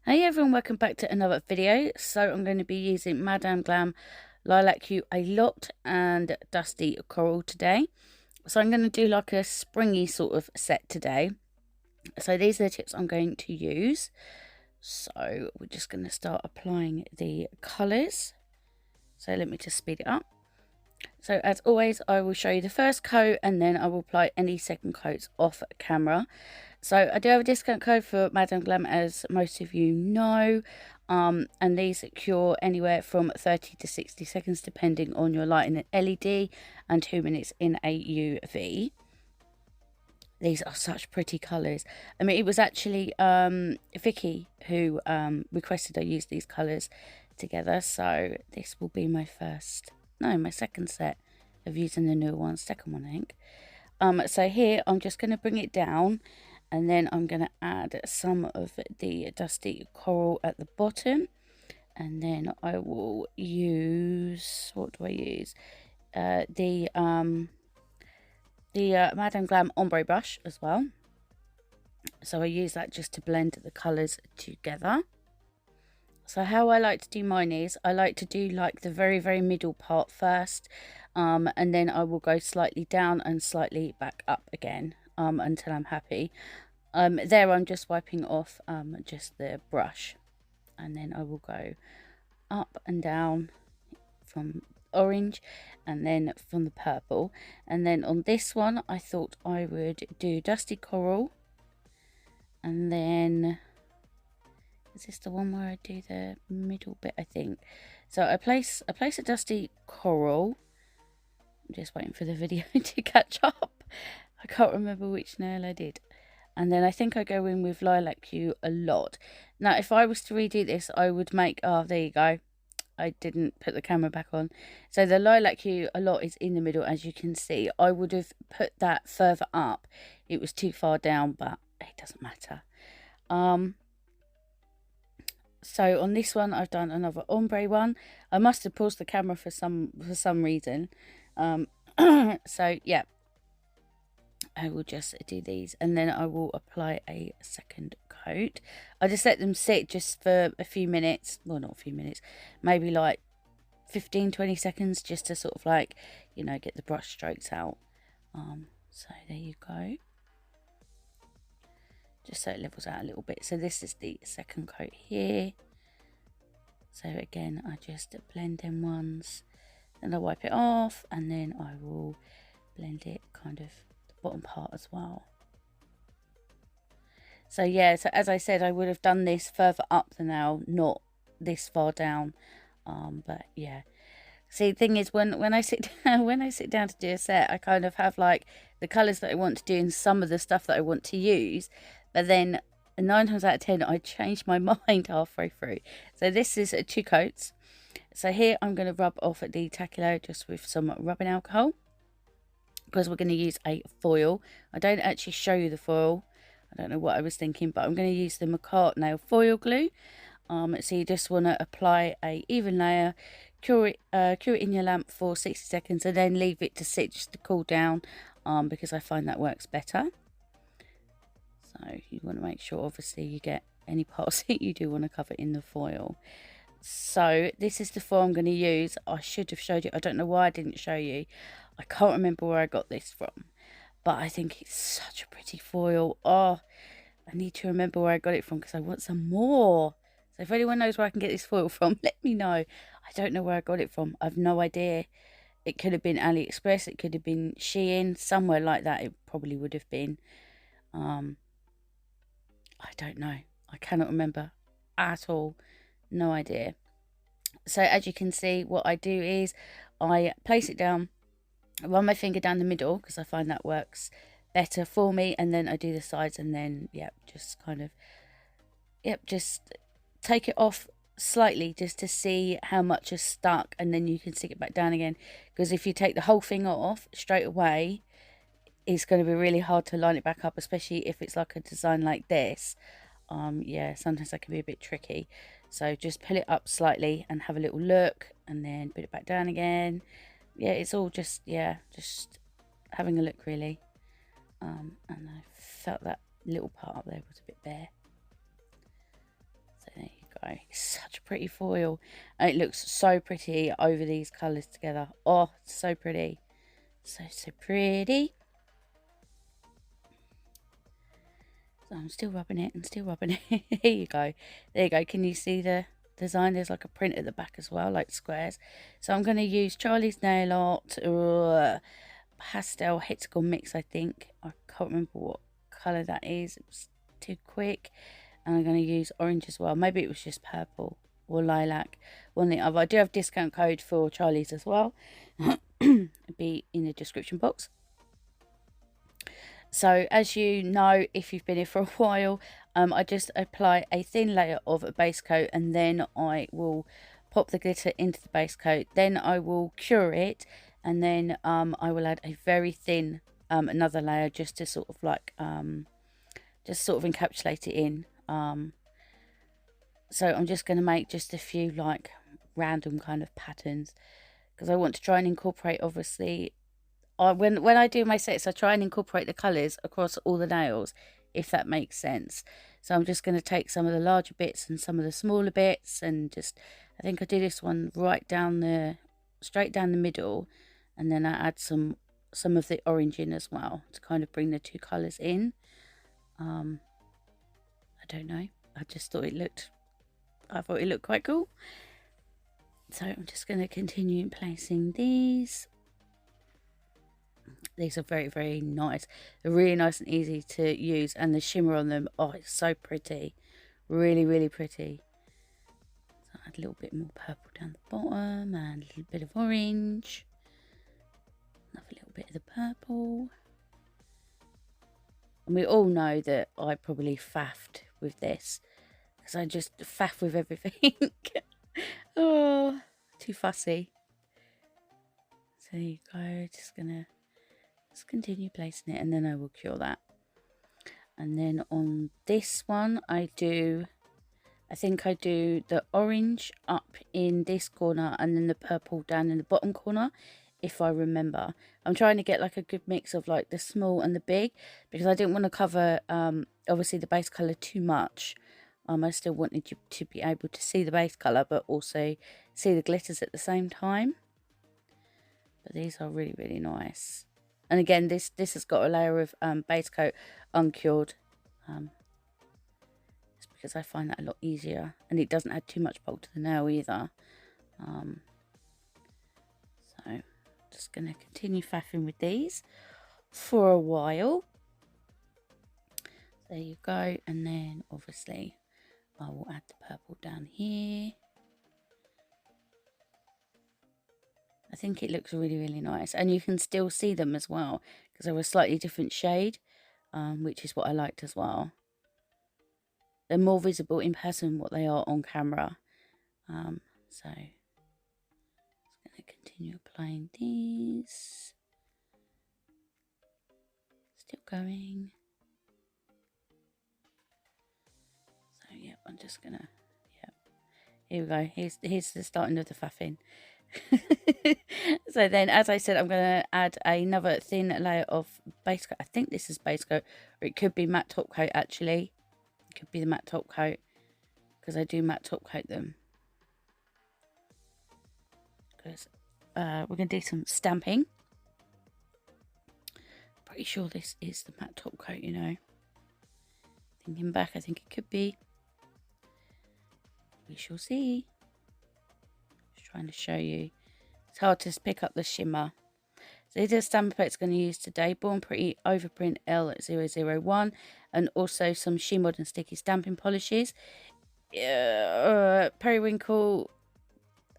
Hey everyone, welcome back to another video. So I'm going to be using Madame Glam Lilac Hue a lot and Dusty Coral today. So I'm going to do like a springy sort of set today. So these are the tips I'm going to use. So we're just going to start applying the colours. So let me just speed it up. So as always, I will show you the first coat and then I will apply any second coats off camera. So I do have a discount code for Madame Glam, as most of you know, and these cure anywhere from 30 to 60 seconds depending on your light in an LED and 2 minutes in a UV. These are such pretty colours. I mean, it was actually Vicky who requested I use these colours together, so this will be my second set of using the new one, second one I think. So here I'm just going to bring it down, and then I'm going to add some of the Dusty Coral at the bottom, and then I will use, what do I use? The Madame Glam ombre brush as well. So I use that just to blend the colours together. So how I like to do mine is, I like to do like the very middle part first, and then I will go slightly down and slightly back up again until I'm happy. There I'm just wiping off just the brush, and then I will go up and down from orange and then from the purple, and then on this one I thought I would do Dusty Coral, and then is this the one where I do the middle bit, I think. So I place a Dusty Coral. I'm just waiting for the video to catch up. I can't remember which nail I did. And then I think I go in with Lilac Hue a lot. Now, if I was to redo this, I would make... Oh, there you go. I didn't put the camera back on. So the Lilac Hue a lot is in the middle, as you can see. I would have put that further up. It was too far down, but it doesn't matter. So on this one, I've done another ombre one. I must have paused the camera for some reason. So yeah, I will just do these, and then I will apply a second coat. I just let them sit just for a few minutes. Well, not a few minutes, maybe like 15-20 seconds, just to sort of like, you know, get the brush strokes out. So there you go. Just so it levels out a little bit. So this is the second coat here. So again, I just blend them ones, and I wipe it off, and then I will blend it kind of the bottom part as well. So yeah, so as I said, I would have done this further up the nail, not this far down. But yeah. See, the thing is, when I sit down to do a set, I kind of have like the colours that I want to do and some of the stuff that I want to use, but then 9 times out of 10 I change my mind halfway through. So this is 2 coats. So here I'm going to rub off the Taculo just with some rubbing alcohol, because we're going to use a foil. I don't actually show you the foil. I don't know what I was thinking, but I'm going to use the Macart nail foil glue. So you just want to apply a even layer, cure it in your lamp for 60 seconds, and then leave it to sit just to cool down, because I find that works better. So you want to make sure, obviously, you get any parts that you do want to cover in the foil. So this is the foil I'm going to use. I should have showed you. I don't know why I didn't show you. I can't remember where I got this from, but I think it's such a pretty foil. Oh, I need to remember where I got it from, because I want some more. So if anyone knows where I can get this foil from, let me know. I don't know where I got it from. I've no idea. It could have been AliExpress. It could have been Shein. Somewhere like that it probably would have been. I don't know. I cannot remember at all. No idea. So as you can see, what I do is I place it down, run my finger down the middle, because I find that works better for me, and then I do the sides, and then just kind of just take it off slightly just to see how much is stuck, and then you can stick it back down again, because if you take the whole thing off straight away, it's going to be really hard to line it back up, especially if it's like a design like this. Yeah, sometimes that can be a bit tricky. So just pull it up slightly and have a little look, and then put it back down again. Yeah, it's all just having a look, really. And I felt that little part up there was a bit bare. So go. It's such a pretty foil. And it looks so pretty over these colours together. Oh, so pretty. So pretty. So I'm still rubbing it and still rubbing it. Here you go. There you go. Can you see the design? There's like a print at the back as well, like squares. So I'm going to use Charlie's Nail Art pastel hexagon mix, I think. I can't remember what colour that is. It was too quick. And I'm going to use orange as well. Maybe it was just purple or lilac. One or the other. I do have discount code for Charlie's as well. It'll be in the description box. So as you know, if you've been here for a while, I just apply a thin layer of a base coat, and then I will pop the glitter into the base coat. Then I will cure it, and then I will add a very thin another layer just to sort of like just sort of encapsulate it in. So I'm just going to make just a few like random kind of patterns, because I want to try and incorporate, obviously, when I do my sets, I try and incorporate the colours across all the nails, if that makes sense. So I'm just going to take some of the larger bits and some of the smaller bits, and just, I think I do this one right down straight down the middle, and then I add some of the orange in as well to kind of bring the two colours in. I don't know, I just thought I thought it looked quite cool. So I'm just going to continue placing these. These are very, very nice. They're really nice and easy to use, and the shimmer on them, oh, it's so pretty. Really, really pretty. So add a little bit more purple down the bottom, and a little bit of orange. Another little bit of the purple. And we all know that I probably faffed with this, because I just faff with everything. Oh, too fussy. So there you go. Just gonna continue placing it, and then I will cure that. And then on this one, I think I do the orange up in this corner, and then the purple down in the bottom corner, if I remember. I'm trying to get like a good mix of like the small and the big, because I didn't want to cover obviously the base colour too much. I still wanted you to be able to see the base colour, but also see the glitters at the same time. But these are really, really nice. And again, this has got a layer of base coat uncured. It's because I find that a lot easier, and it doesn't add too much bulk to the nail either. So just going to continue faffing with these for a while. There you go. And then obviously I will add the purple down here. I think it looks really, really nice, and you can still see them as well, because they're a slightly different shade, which is what I liked as well. They're more visible in person what they are on camera. So I'm just going to continue applying these. Still going. So yeah, I'm just gonna, yeah. Here we go. Here's the starting of the faffing. So then, as I said, I'm going to add another thin layer of base coat. I think this is base coat, or it could be matte top coat actually. It could be the matte top coat, because I do matte top coat them. Because we're going to do some stamping. Pretty sure this is the matte top coat, you know. Thinking back, I think it could be. We shall see. Just trying to show you. It's hard to pick up the shimmer. So these are the stamp plates I'm going to use today. Born Pretty Overprint L001, and also some Shemodern sticky stamping polishes. Periwinkle,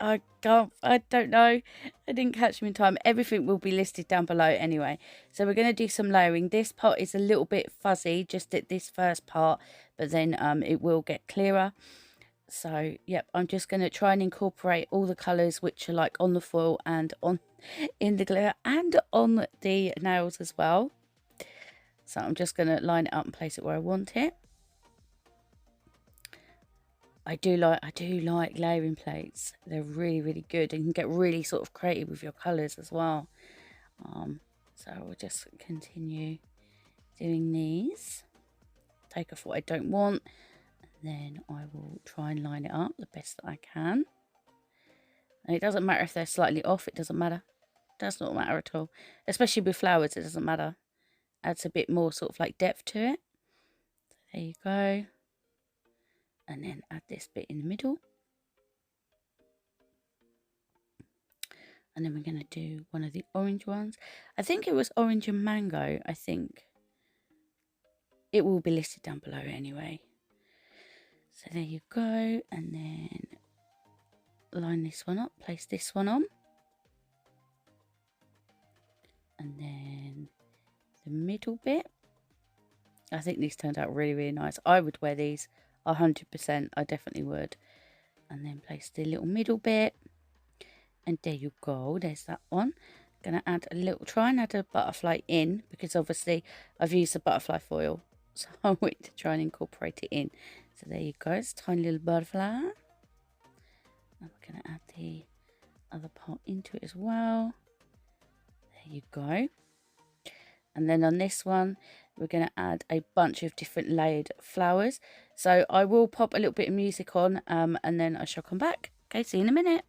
I don't know. I didn't catch them in time. Everything will be listed down below anyway. So we're going to do some layering. This part is a little bit fuzzy, just at this first part, but then it will get clearer. So yep, I'm just going to try and incorporate all the colours which are like on the foil and in the glitter and on the nails as well. So I'm just going to line it up and place it where I want it. I do like layering plates. They're really, really good, and you can get really sort of creative with your colours as well. So we'll just continue doing these. Take off what I don't want, then I will try and line it up the best that I can. And it doesn't matter if they're slightly off, it doesn't matter. It does not matter at all. Especially with flowers, it doesn't matter. Adds a bit more sort of like depth to it. So there you go. And then add this bit in the middle. And then we're going to do one of the orange ones. I think it was orange and mango, I think. It will be listed down below anyway. So there you go. And then line this one up, place this one on. And then the middle bit. I think these turned out really, really nice. I would wear these 100%. I definitely would. And then place the little middle bit. And there you go. There's that one. Going to add a little, try and add a butterfly in, because obviously I've used the butterfly foil. So I want to try and incorporate it in. So there you go. It's a tiny little butterfly. Now we're going to add the other part into it as well. There you go. And then on this one, we're going to add a bunch of different layered flowers. So I will pop a little bit of music on and then I shall come back. Okay, see you in a minute.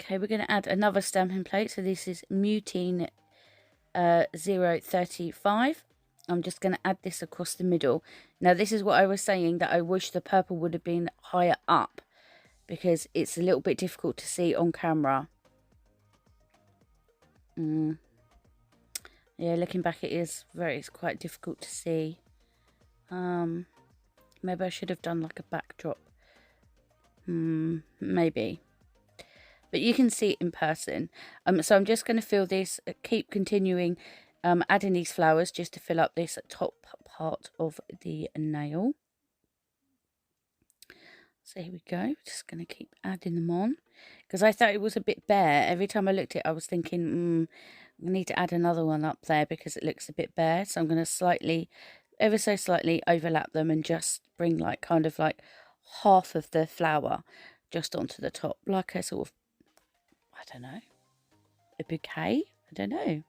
Okay, we're going to add another stamping plate. So this is Mutine 035. I'm just going to add this across the middle. Now, this is what I was saying, that I wish the purple would have been higher up, because it's a little bit difficult to see on camera. Yeah, looking back, it's quite difficult to see. Maybe I should have done like a backdrop. Maybe. But you can see it in person. So I'm just going to fill this, keep continuing adding these flowers just to fill up this top part of the nail. So here we go. Just going to keep adding them on, because I thought it was a bit bare. Every time I looked at it, I was thinking, I need to add another one up there because it looks a bit bare. So I'm going to ever so slightly overlap them and just bring like kind of like half of the flower just onto the top, like a sort of, I don't know, a bouquet. I don't know.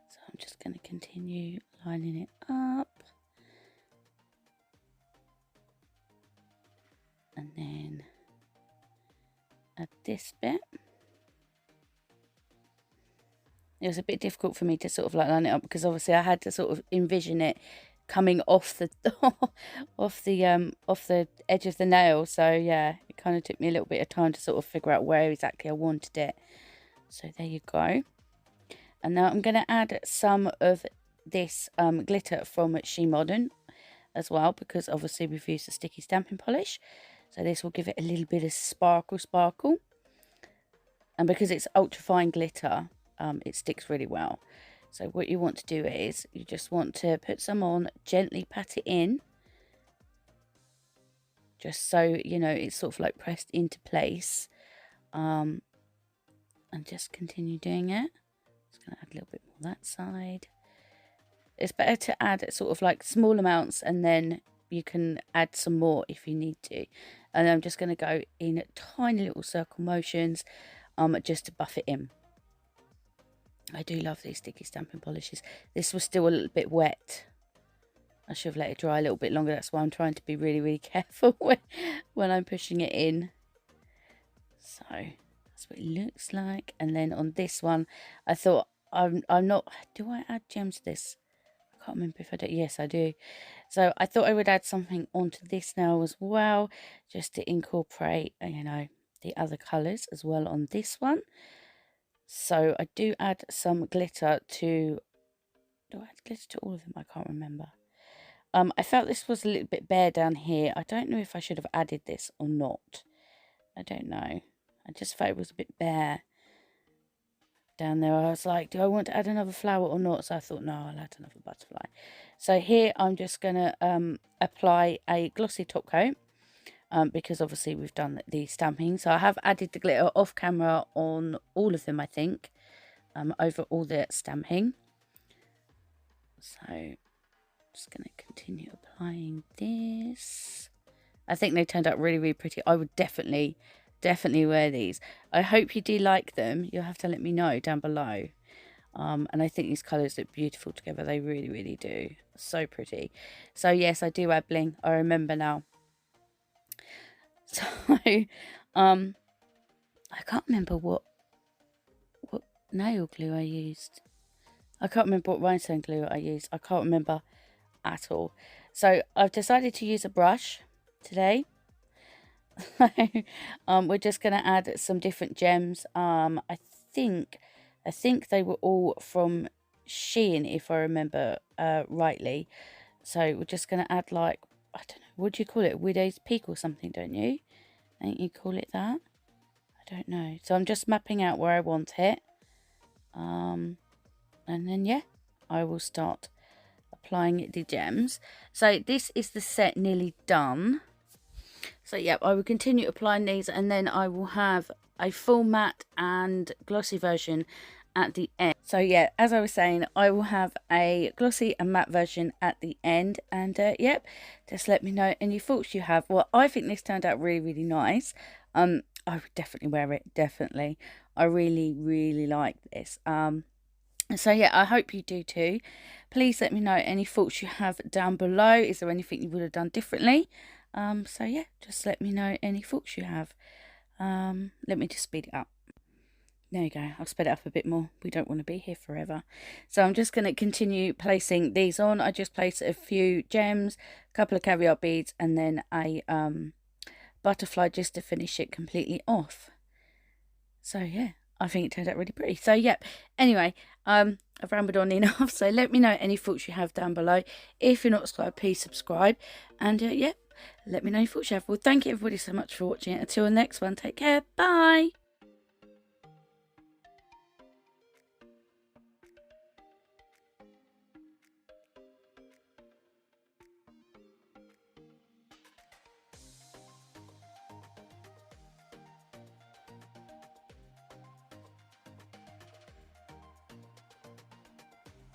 So I'm just going to continue lining it up. And then add this bit. It was a bit difficult for me to sort of like line it up, because obviously I had to sort of envision it coming off the off the edge of the nail. So yeah, it kind of took me a little bit of time to sort of figure out where exactly I wanted it. So there you go. And now I'm going to add some of this glitter from Shemodern as well, because obviously we've used the sticky stamping polish. So this will give it a little bit of sparkle. And because it's ultra fine glitter, it sticks really well. So what you want to do is you just want to put some on, gently pat it in, just so you know it's sort of like pressed into place, and just continue doing it. Just going to add a little bit more on that side. It's better to add sort of like small amounts, and then you can add some more if you need to. And I'm just going to go in tiny little circle motions just to buff it in. I do love these sticky stamping polishes. This was still a little bit wet. I should have let it dry a little bit longer. That's why I'm trying to be really, really careful when I'm pushing it in. So that's what it looks like. And then on this one, I thought I'm not... Do I add gems to this? I can't remember if I do. Yes, I do. So I thought I would add something onto this now as well, just to incorporate, you know, the other colours as well on this one. So I do add some glitter to... Do I add glitter to all of them? I can't remember. I felt this was a little bit bare down here. I don't know if I should have added this or not. I don't know. I just felt it was a bit bare down there. I was like, do I want to add another flower or not? So I thought, no, I'll add another butterfly. So here I'm just going to apply a glossy top coat. Because obviously we've done the stamping. So I have added the glitter off camera on all of them, I think, over all the stamping. So I'm just going to continue applying this. I think they turned out really, really pretty. I would definitely wear these. I hope you do like them. You'll have to let me know down below. And I think these colours look beautiful together. They really, really do. So pretty. So yes, I do add bling. I remember now. So, I can't remember what nail glue I used. I can't remember what rhinestone glue I used. I can't remember at all. So I've decided to use a brush today. We're just going to add some different gems. I think they were all from Shein, if I remember rightly. So we're just going to add, like, I don't know, what do you call it? Widow's Peak or something, don't you? I think you call it that. I don't know. So I'm just mapping out where I want it. And then, yeah, I will start applying the gems. So this is the set nearly done. So yeah, I will continue applying these, and then I will have a full matte and glossy version at the end. So yeah, as I was saying, I will have a glossy and matte version at the end. And yep, just let me know any thoughts you have. Well, I think this turned out really, really nice. I would definitely wear it, definitely. I really, really like this. So yeah, I hope you do too. Please let me know any thoughts you have down below. Is there anything you would have done differently? So yeah, just let me know any thoughts you have. Let me just speed it up. There you go. I'll speed it up a bit more. We don't want to be here forever. So I'm just going to continue placing these on. I just placed a few gems, a couple of caviar beads, and then a butterfly just to finish it completely off. So yeah, I think it turned out really pretty. So yep, anyway, I've rambled on enough. So let me know any thoughts you have down below. If you're not subscribed, please subscribe. And yeah, let me know your thoughts you have. Well, thank you everybody so much for watching. Until the next one, take care. Bye.